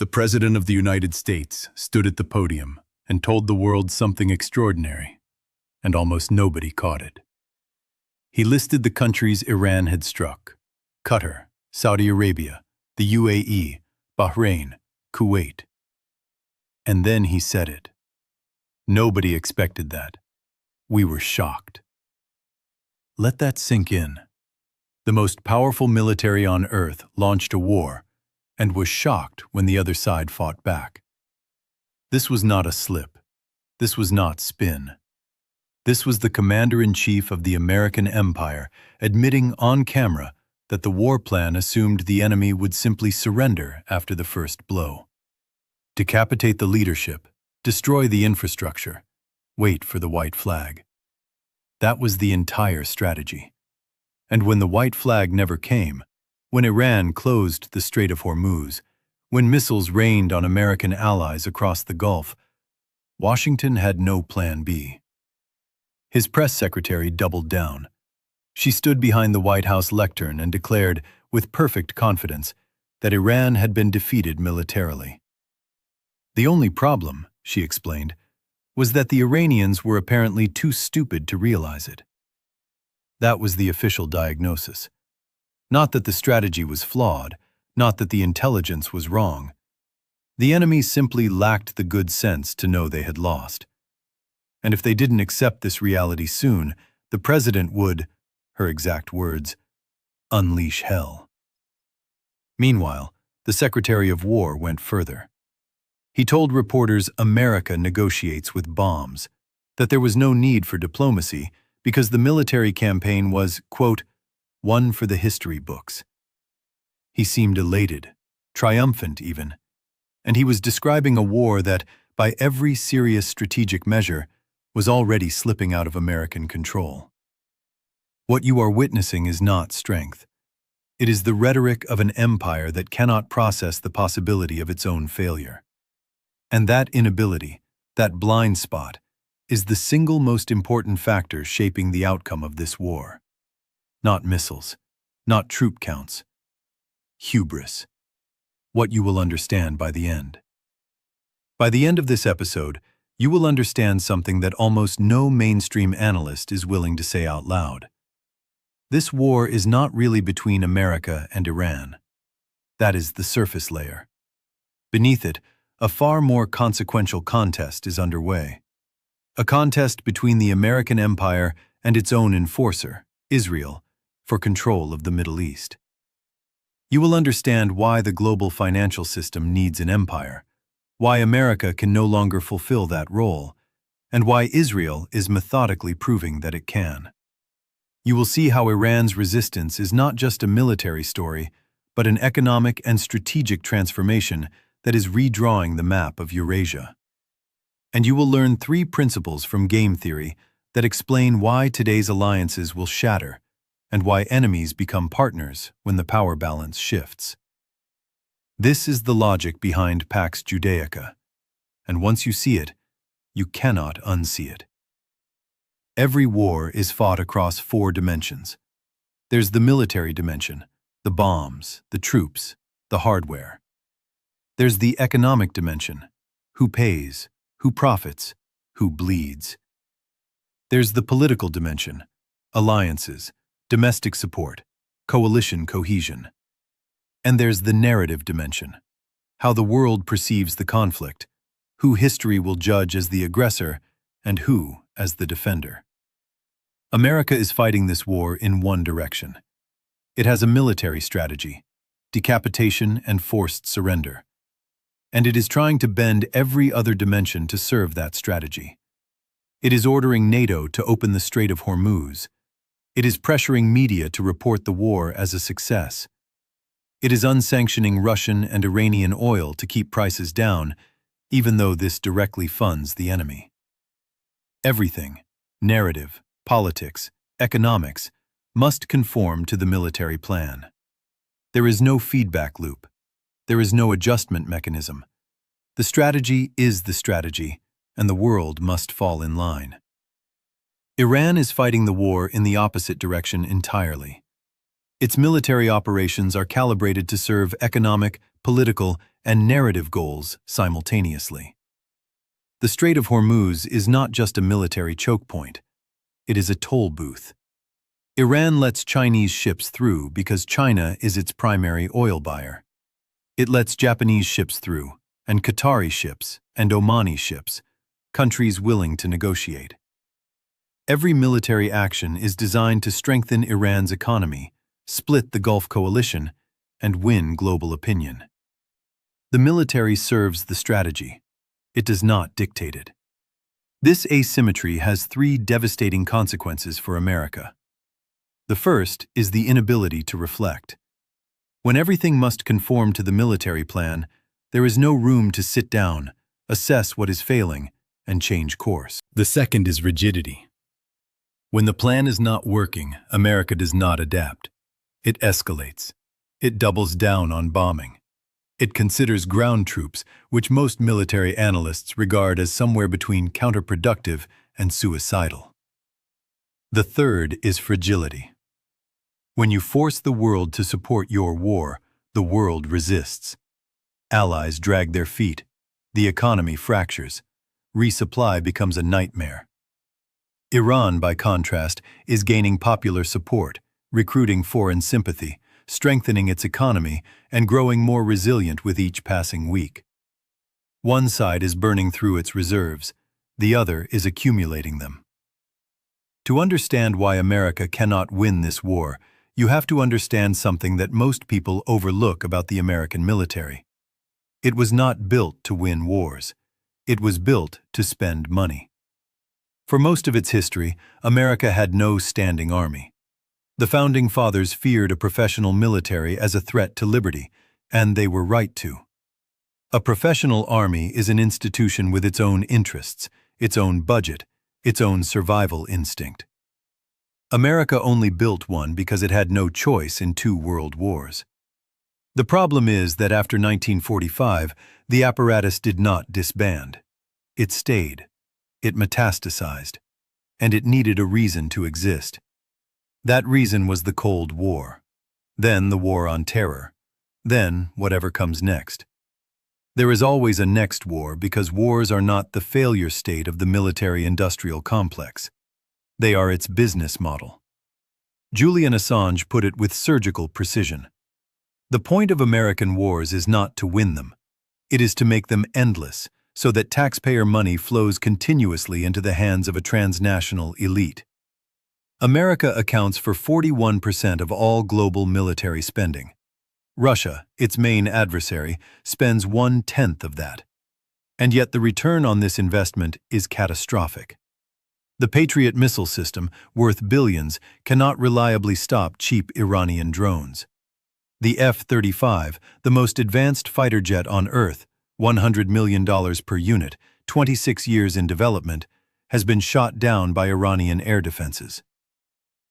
The President of the United States stood at the podium and told the world something extraordinary, and almost nobody caught it. He listed the countries Iran had struck: Qatar, Saudi Arabia, the UAE, Bahrain, Kuwait. And then he said it. Nobody expected that. We were shocked. Let that sink in. The most powerful military on earth launched a war and was shocked when the other side fought back. This was not a slip. This was not spin. This was the commander-in-chief of the American empire admitting on camera that the war plan assumed the enemy would simply surrender after the first blow. Decapitate the leadership, destroy the infrastructure, wait for the white flag. That was the entire strategy. And when the white flag never came, when Iran closed the Strait of Hormuz, when missiles rained on American allies across the Gulf, Washington had no plan B. His press secretary doubled down. She stood behind the White House lectern and declared, with perfect confidence, that Iran had been defeated militarily. The only problem, she explained, was that the Iranians were apparently too stupid to realize it. That was the official diagnosis. Not that the strategy was flawed, not that the intelligence was wrong. The enemy simply lacked the good sense to know they had lost. And if they didn't accept this reality soon, the president would, her exact words, unleash hell. Meanwhile, the Secretary of War went further. He told reporters America negotiates with bombs, that there was no need for diplomacy because the military campaign was, quote, one for the history books. He seemed elated, triumphant even, and he was describing a war that, by every serious strategic measure, was already slipping out of American control. What you are witnessing is not strength. It is the rhetoric of an empire that cannot process the possibility of its own failure. And that inability, that blind spot, is the single most important factor shaping the outcome of this war. Not missiles, not troop counts. Hubris. What you will understand by the end. By the end of this episode, you will understand something that almost no mainstream analyst is willing to say out loud. This war is not really between America and Iran. That is the surface layer. Beneath it, a far more consequential contest is underway. A contest between the American empire and its own enforcer, Israel, for control of the Middle East. You will understand why the global financial system needs an empire, why America can no longer fulfill that role, and why Israel is methodically proving that it can. You will see how Iran's resistance is not just a military story, but an economic and strategic transformation that is redrawing the map of Eurasia. And you will learn 3 principles from game theory that explain why today's alliances will shatter and why enemies become partners when the power balance shifts. This is the logic behind Pax Judaica, and once you see it, you cannot unsee it. Every war is fought across 4 dimensions. There's the military dimension, the bombs, the troops, the hardware. There's the economic dimension, who pays, who profits, who bleeds. There's the political dimension, alliances, domestic support, coalition cohesion. And there's the narrative dimension, how the world perceives the conflict, who history will judge as the aggressor and who as the defender. America is fighting this war in one direction. It has a military strategy, decapitation and forced surrender. And it is trying to bend every other dimension to serve that strategy. It is ordering NATO to open the Strait of Hormuz. It is pressuring media to report the war as a success. It is unsanctioning Russian and Iranian oil to keep prices down, even though this directly funds the enemy. Everything, narrative, politics, economics, must conform to the military plan. There is no feedback loop. There is no adjustment mechanism. The strategy is the strategy, and the world must fall in line. Iran is fighting the war in the opposite direction entirely. Its military operations are calibrated to serve economic, political, and narrative goals simultaneously. The Strait of Hormuz is not just a military choke point. It is a toll booth. Iran lets Chinese ships through because China is its primary oil buyer. It lets Japanese ships through, and Qatari ships, and Omani ships, countries willing to negotiate. Every military action is designed to strengthen Iran's economy, split the Gulf coalition, and win global opinion. The military serves the strategy. It does not dictate it. This asymmetry has three devastating consequences for America. The first is the inability to reflect. When everything must conform to the military plan, there is no room to sit down, assess what is failing, and change course. The second is rigidity. When the plan is not working, America does not adapt. It escalates. It doubles down on bombing. It considers ground troops, which most military analysts regard as somewhere between counterproductive and suicidal. The third is fragility. When you force the world to support your war, the world resists. Allies drag their feet. The economy fractures. Resupply becomes a nightmare. Iran, by contrast, is gaining popular support, recruiting foreign sympathy, strengthening its economy, and growing more resilient with each passing week. One side is burning through its reserves, the other is accumulating them. To understand why America cannot win this war, you have to understand something that most people overlook about the American military. It was not built to win wars. It was built to spend money. For most of its history, America had no standing army. The Founding Fathers feared a professional military as a threat to liberty, and they were right to. A professional army is an institution with its own interests, its own budget, its own survival instinct. America only built one because it had no choice in 2 world wars. The problem is that after 1945, the apparatus did not disband. It stayed. It metastasized. And it needed a reason to exist. That reason was the Cold War. Then the War on Terror. Then whatever comes next. There is always a next war because wars are not the failure state of the military-industrial complex. They are its business model. Julian Assange put it with surgical precision. The point of American wars is not to win them. It is to make them endless, so that taxpayer money flows continuously into the hands of a transnational elite. America accounts for 41% of all global military spending. Russia, its main adversary, spends 1/10 of that. And yet the return on this investment is catastrophic. The Patriot missile system, worth billions, cannot reliably stop cheap Iranian drones. The F-35, the most advanced fighter jet on Earth, $100 million per unit, 26 years in development, has been shot down by Iranian air defenses.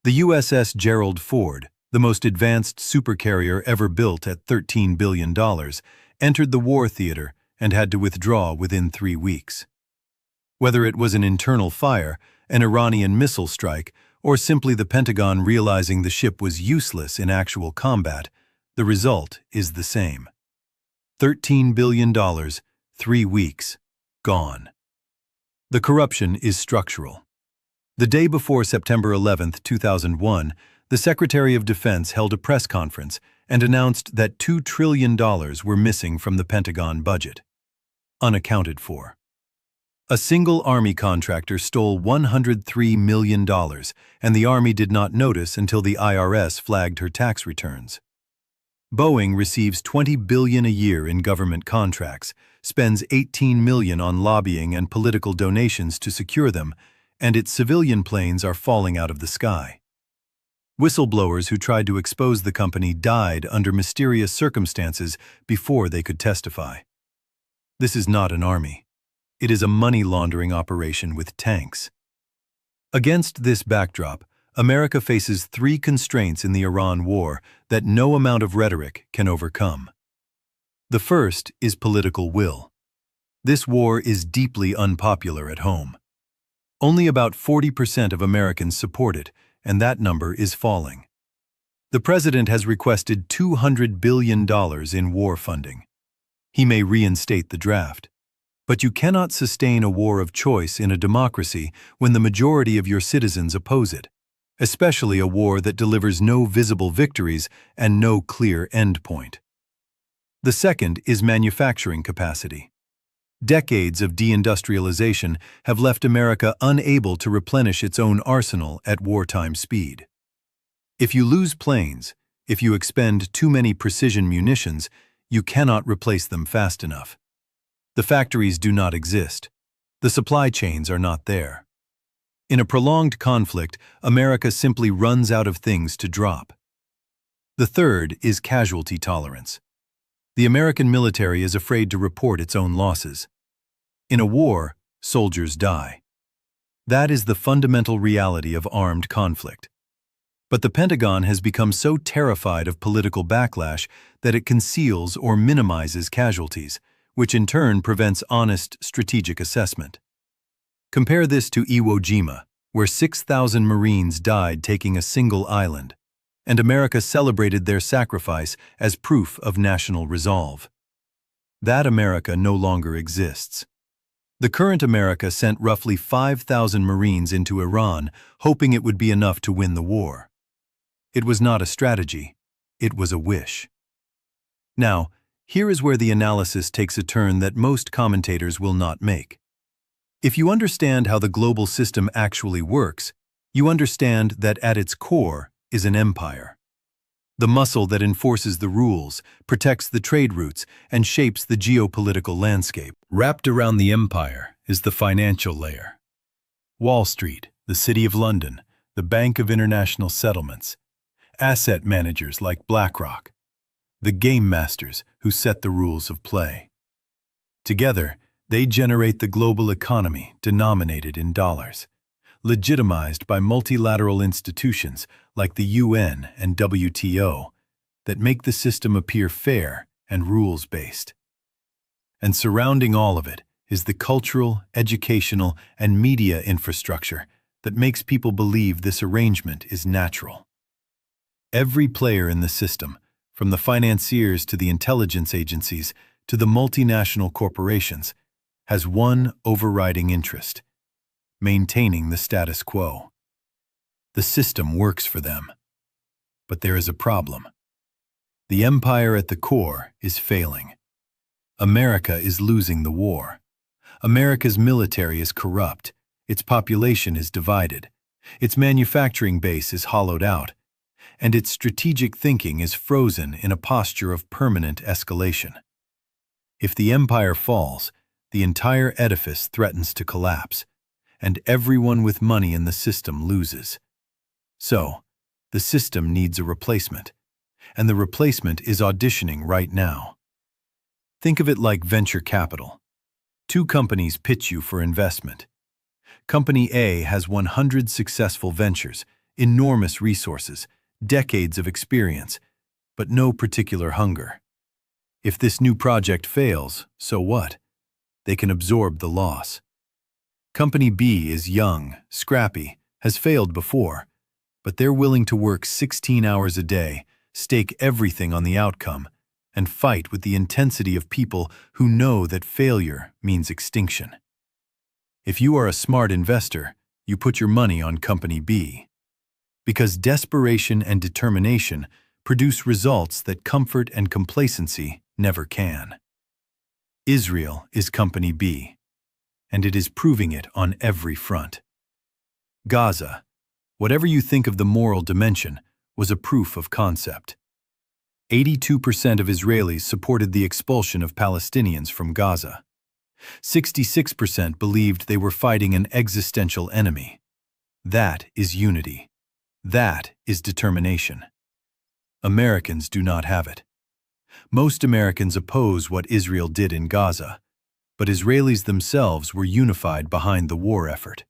The USS Gerald Ford, the most advanced supercarrier ever built at $13 billion, entered the war theater and had to withdraw within 3 weeks. Whether it was an internal fire, an Iranian missile strike, or simply the Pentagon realizing the ship was useless in actual combat, the result is the same. $13 billion, 3 weeks, gone. The corruption is structural. The day before September 11, 2001, the Secretary of Defense held a press conference and announced that $2 trillion were missing from the Pentagon budget. Unaccounted for. A single Army contractor stole $103 million, and the Army did not notice until the IRS flagged her tax returns. Boeing receives $20 billion a year in government contracts, spends $18 million on lobbying and political donations to secure them, and its civilian planes are falling out of the sky. Whistleblowers who tried to expose the company died under mysterious circumstances before they could testify. This is not an army. It is a money laundering operation with tanks. Against this backdrop, America faces 3 constraints in the Iran war that no amount of rhetoric can overcome. The first is political will. This war is deeply unpopular at home. Only about 40% of Americans support it, and that number is falling. The president has requested $200 billion in war funding. He may reinstate the draft. But you cannot sustain a war of choice in a democracy when the majority of your citizens oppose it, especially a war that delivers no visible victories and no clear endpoint. The second is manufacturing capacity. Decades of deindustrialization have left America unable to replenish its own arsenal at wartime speed. If you lose planes, if you expend too many precision munitions, you cannot replace them fast enough. The factories do not exist. The supply chains are not there. In a prolonged conflict, America simply runs out of things to drop. The third is casualty tolerance. The American military is afraid to report its own losses. In a war, soldiers die. That is the fundamental reality of armed conflict. But the Pentagon has become so terrified of political backlash that it conceals or minimizes casualties, which in turn prevents honest strategic assessment. Compare this to Iwo Jima, where 6,000 Marines died taking a single island, and America celebrated their sacrifice as proof of national resolve. That America no longer exists. The current America sent roughly 5,000 Marines into Iran, hoping it would be enough to win the war. It was not a strategy, it was a wish. Now, here is where the analysis takes a turn that most commentators will not make. If you understand how the global system actually works, you understand that at its core is an empire. The muscle that enforces the rules, protects the trade routes, and shapes the geopolitical landscape. Wrapped around the empire is the financial layer. Wall Street, the City of London, the Bank of International Settlements, asset managers like BlackRock, the game masters who set the rules of play. Together, they generate the global economy denominated in dollars, legitimized by multilateral institutions like the UN and WTO that make the system appear fair and rules-based. And surrounding all of it is the cultural, educational, and media infrastructure that makes people believe this arrangement is natural. Every player in the system, from the financiers to the intelligence agencies to the multinational corporations, has one overriding interest: maintaining the status quo. The system works for them. But there is a problem. The empire at the core is failing. America is losing the war. America's military is corrupt. Its population is divided. Its manufacturing base is hollowed out. And its strategic thinking is frozen in a posture of permanent escalation. If the empire falls, the entire edifice threatens to collapse, and everyone with money in the system loses. So, the system needs a replacement, and the replacement is auditioning right now. Think of it like venture capital. Two companies pitch you for investment. Company A has 100 successful ventures, enormous resources, decades of experience, but no particular hunger. If this new project fails, so what? They can absorb the loss. Company B is young, scrappy, has failed before, but they're willing to work 16 hours a day, stake everything on the outcome, and fight with the intensity of people who know that failure means extinction. If you are a smart investor, you put your money on Company B. Because desperation and determination produce results that comfort and complacency never can. Israel is Company B, and it is proving it on every front. Gaza, whatever you think of the moral dimension, was a proof of concept. 82% of Israelis supported the expulsion of Palestinians from Gaza. 66% believed they were fighting an existential enemy. That is unity. That is determination. Americans do not have it. Most Americans oppose what Israel did in Gaza, but Israelis themselves were unified behind the war effort.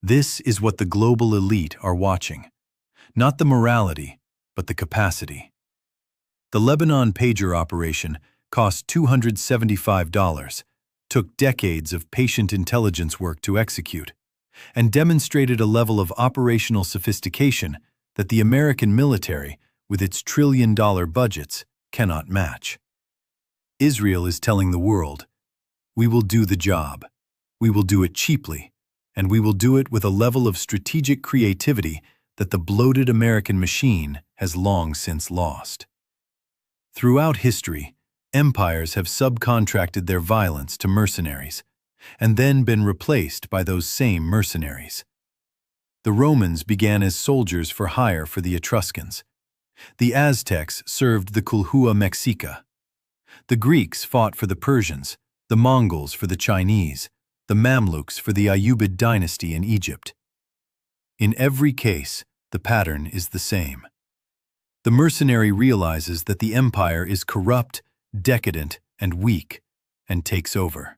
This is what the global elite are watching. Not the morality, but the capacity. The Lebanon pager operation cost $275, took decades of patient intelligence work to execute, and demonstrated a level of operational sophistication that the American military, with its trillion-dollar budgets, cannot match. Israel is telling the world, we will do the job, we will do it cheaply, and we will do it with a level of strategic creativity that the bloated American machine has long since lost. Throughout history, empires have subcontracted their violence to mercenaries, and then been replaced by those same mercenaries. The Romans began as soldiers for hire for the Etruscans. The Aztecs served the Culhua Mexica. The Greeks fought for the Persians, the Mongols for the Chinese, the Mamluks for the Ayyubid dynasty in Egypt. In every case, the pattern is the same. The mercenary realizes that the empire is corrupt, decadent, and weak, and takes over.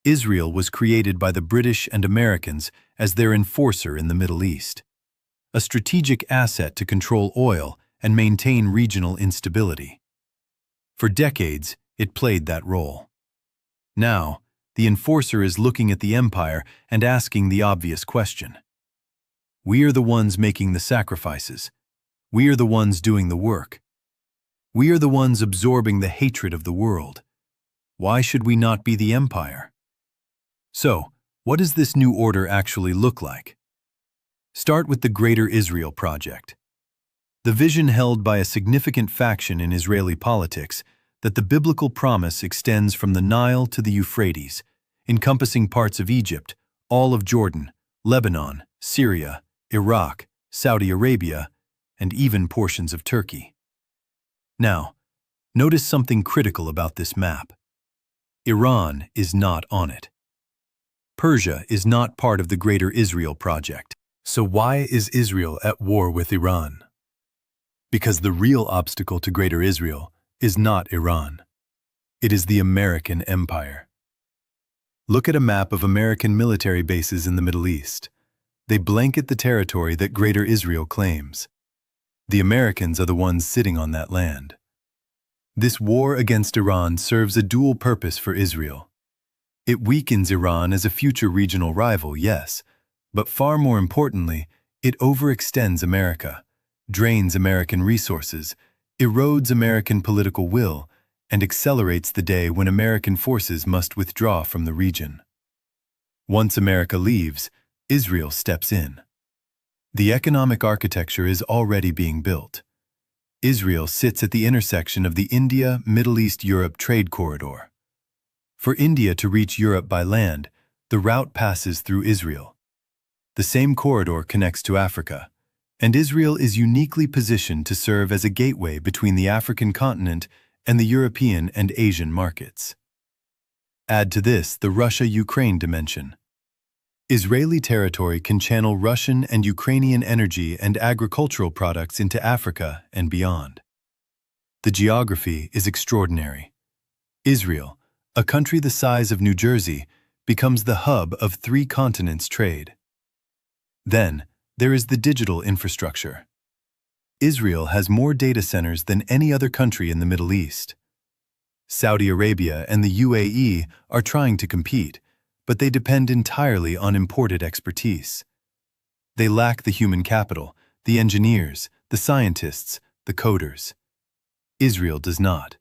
Israel was created by the British and Americans as their enforcer in the Middle East, a strategic asset to control oil and maintain regional instability. For decades, it played that role. Now, the enforcer is looking at the empire and asking the obvious question. We are the ones making the sacrifices. We are the ones doing the work. We are the ones absorbing the hatred of the world. Why should we not be the empire? So, what does this new order actually look like? Start with the Greater Israel Project. The vision held by a significant faction in Israeli politics that the biblical promise extends from the Nile to the Euphrates, encompassing parts of Egypt, all of Jordan, Lebanon, Syria, Iraq, Saudi Arabia, and even portions of Turkey. Now, notice something critical about this map. Iran is not on it. Persia is not part of the Greater Israel Project. So why is Israel at war with Iran? Because the real obstacle to Greater Israel is not Iran. It is the American empire. Look at a map of American military bases in the Middle East. They blanket the territory that Greater Israel claims. The Americans are the ones sitting on that land. This war against Iran serves a dual purpose for Israel. It weakens Iran as a future regional rival, yes, but far more importantly, it overextends America, drains American resources, erodes American political will, and accelerates the day when American forces must withdraw from the region. Once America leaves, Israel steps in. The economic architecture is already being built. Israel sits at the intersection of the India-Middle East-Europe trade corridor. For India to reach Europe by land, the route passes through Israel. The same corridor connects to Africa, and Israel is uniquely positioned to serve as a gateway between the African continent and the European and Asian markets. Add to this the Russia-Ukraine dimension. Israeli territory can channel Russian and Ukrainian energy and agricultural products into Africa and beyond. The geography is extraordinary. Israel, a country the size of New Jersey, becomes the hub of 3 continents' trade. Then, there is the digital infrastructure. Israel has more data centers than any other country in the Middle East. Saudi Arabia and the UAE are trying to compete, but they depend entirely on imported expertise. They lack the human capital, the engineers, the scientists, the coders. Israel does not.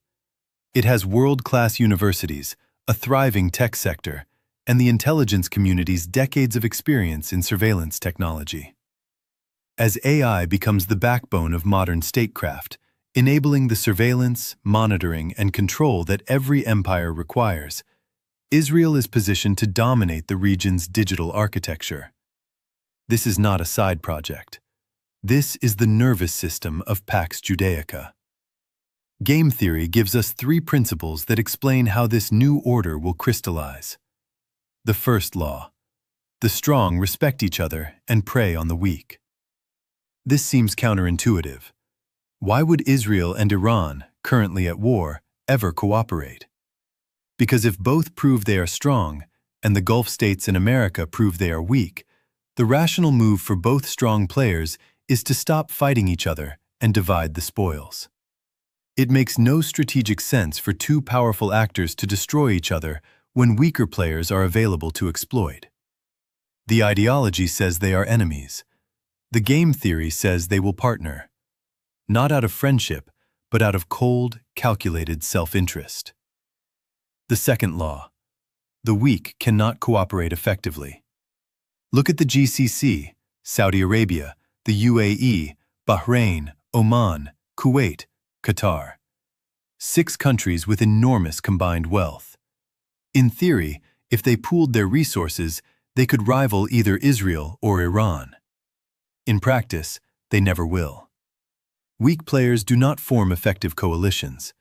It has world-class universities, a thriving tech sector, and the intelligence community's decades of experience in surveillance technology. As AI becomes the backbone of modern statecraft, enabling the surveillance, monitoring, and control that every empire requires, Israel is positioned to dominate the region's digital architecture. This is not a side project. This is the nervous system of Pax Judaica. Game theory gives us 3 principles that explain how this new order will crystallize. The first law: the strong respect each other and prey on the weak. This seems counterintuitive. Why would Israel and Iran, currently at war, ever cooperate? Because if both prove they are strong, and the Gulf states and America prove they are weak, the rational move for both strong players is to stop fighting each other and divide the spoils. It makes no strategic sense for 2 powerful actors to destroy each other when weaker players are available to exploit. The ideology says they are enemies. The game theory says they will partner, not out of friendship, but out of cold, calculated self-interest. The second law: the weak cannot cooperate effectively. Look at the GCC, Saudi Arabia, the UAE, Bahrain, Oman, Kuwait, Qatar. 6 countries with enormous combined wealth. In theory, if they pooled their resources, they could rival either Israel or Iran. In practice, they never will. Weak players do not form effective coalitions.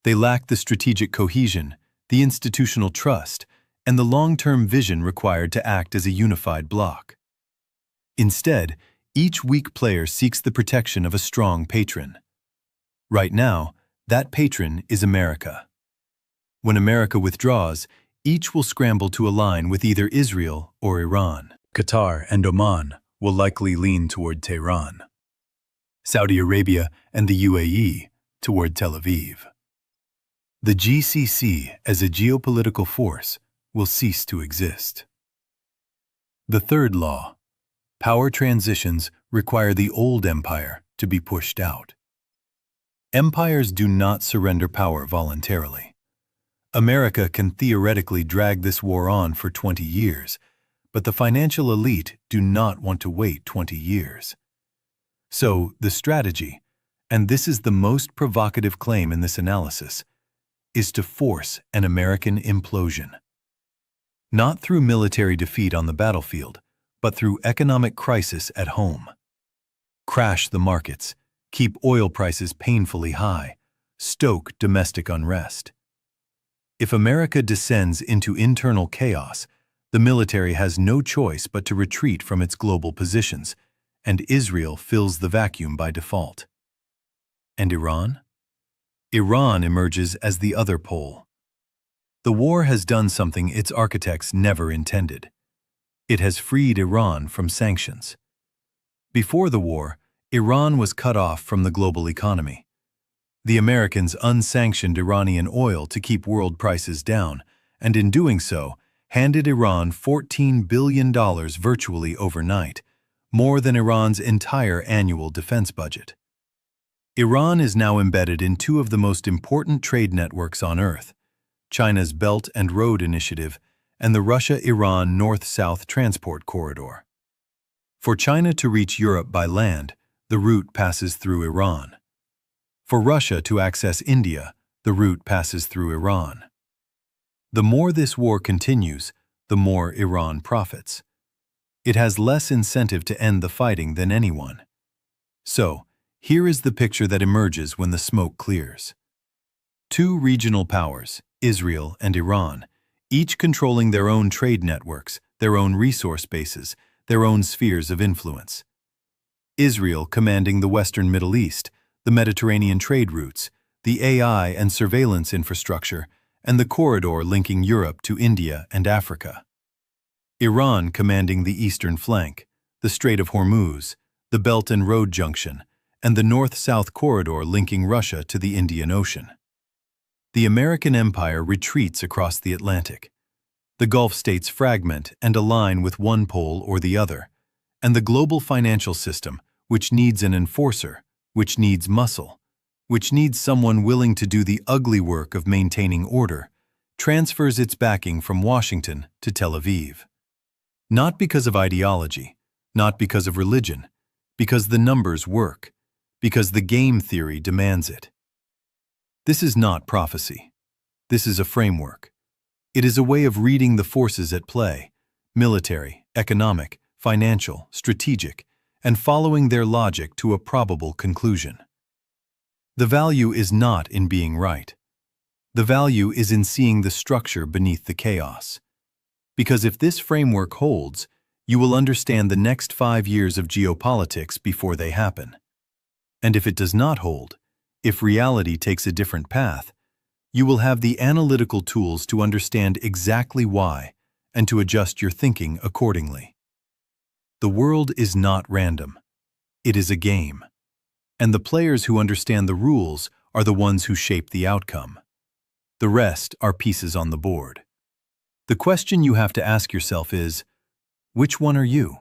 They lack the strategic cohesion, the institutional trust, and the long-term vision required to act as a unified bloc. Instead, each weak player seeks the protection of a strong patron. Right now, that patron is America. When America withdraws, each will scramble to align with either Israel or Iran. Qatar and Oman will likely lean toward Tehran. Saudi Arabia and the UAE toward Tel Aviv. The GCC as a geopolitical force will cease to exist. The third law: power transitions require the old empire to be pushed out. Empires do not surrender power voluntarily. America can theoretically drag this war on for 20 years, but the financial elite do not want to wait 20 years. So, the strategy, and this is the most provocative claim in this analysis, is to force an American implosion. Not through military defeat on the battlefield, but through economic crisis at home. Crash the markets, keep oil prices painfully high, stoke domestic unrest. If America descends into internal chaos, the military has no choice but to retreat from its global positions, and Israel fills the vacuum by default. And Iran? Iran emerges as the other pole. The war has done something its architects never intended. It has freed Iran from sanctions. Before the war, Iran was cut off from the global economy. The Americans unsanctioned Iranian oil to keep world prices down, and in doing so, handed Iran $14 billion virtually overnight, more than Iran's entire annual defense budget. Iran is now embedded in 2 of the most important trade networks on Earth, China's Belt and Road Initiative and the Russia-Iran North-South Transport Corridor. For China to reach Europe by land, the route passes through Iran. For Russia to access India, the route passes through Iran. The more this war continues, the more Iran profits. It has less incentive to end the fighting than anyone. So, here is the picture that emerges when the smoke clears. 2 regional powers, Israel and Iran, each controlling their own trade networks, their own resource bases, their own spheres of influence. Israel commanding the Western Middle East, the Mediterranean trade routes, the AI and surveillance infrastructure, and the corridor linking Europe to India and Africa. Iran commanding the eastern flank, the Strait of Hormuz, the Belt and Road Junction, and the north-south corridor linking Russia to the Indian Ocean. The American empire retreats across the Atlantic. The Gulf states fragment and align with one pole or the other, and the global financial system, which needs an enforcer, which needs muscle, which needs someone willing to do the ugly work of maintaining order, transfers its backing from Washington to Tel Aviv. Not because of ideology, not because of religion, because the numbers work, because the game theory demands it. This is not prophecy. This is a framework. It is a way of reading the forces at play, military, economic, financial, strategic, and following their logic to a probable conclusion. The value is not in being right. The value is in seeing the structure beneath the chaos. Because if this framework holds, you will understand the next 5 years of geopolitics before they happen. And if it does not hold, if reality takes a different path, you will have the analytical tools to understand exactly why and to adjust your thinking accordingly. The world is not random. It is a game. And the players who understand the rules are the ones who shape the outcome. The rest are pieces on the board. The question you have to ask yourself is, which one are you?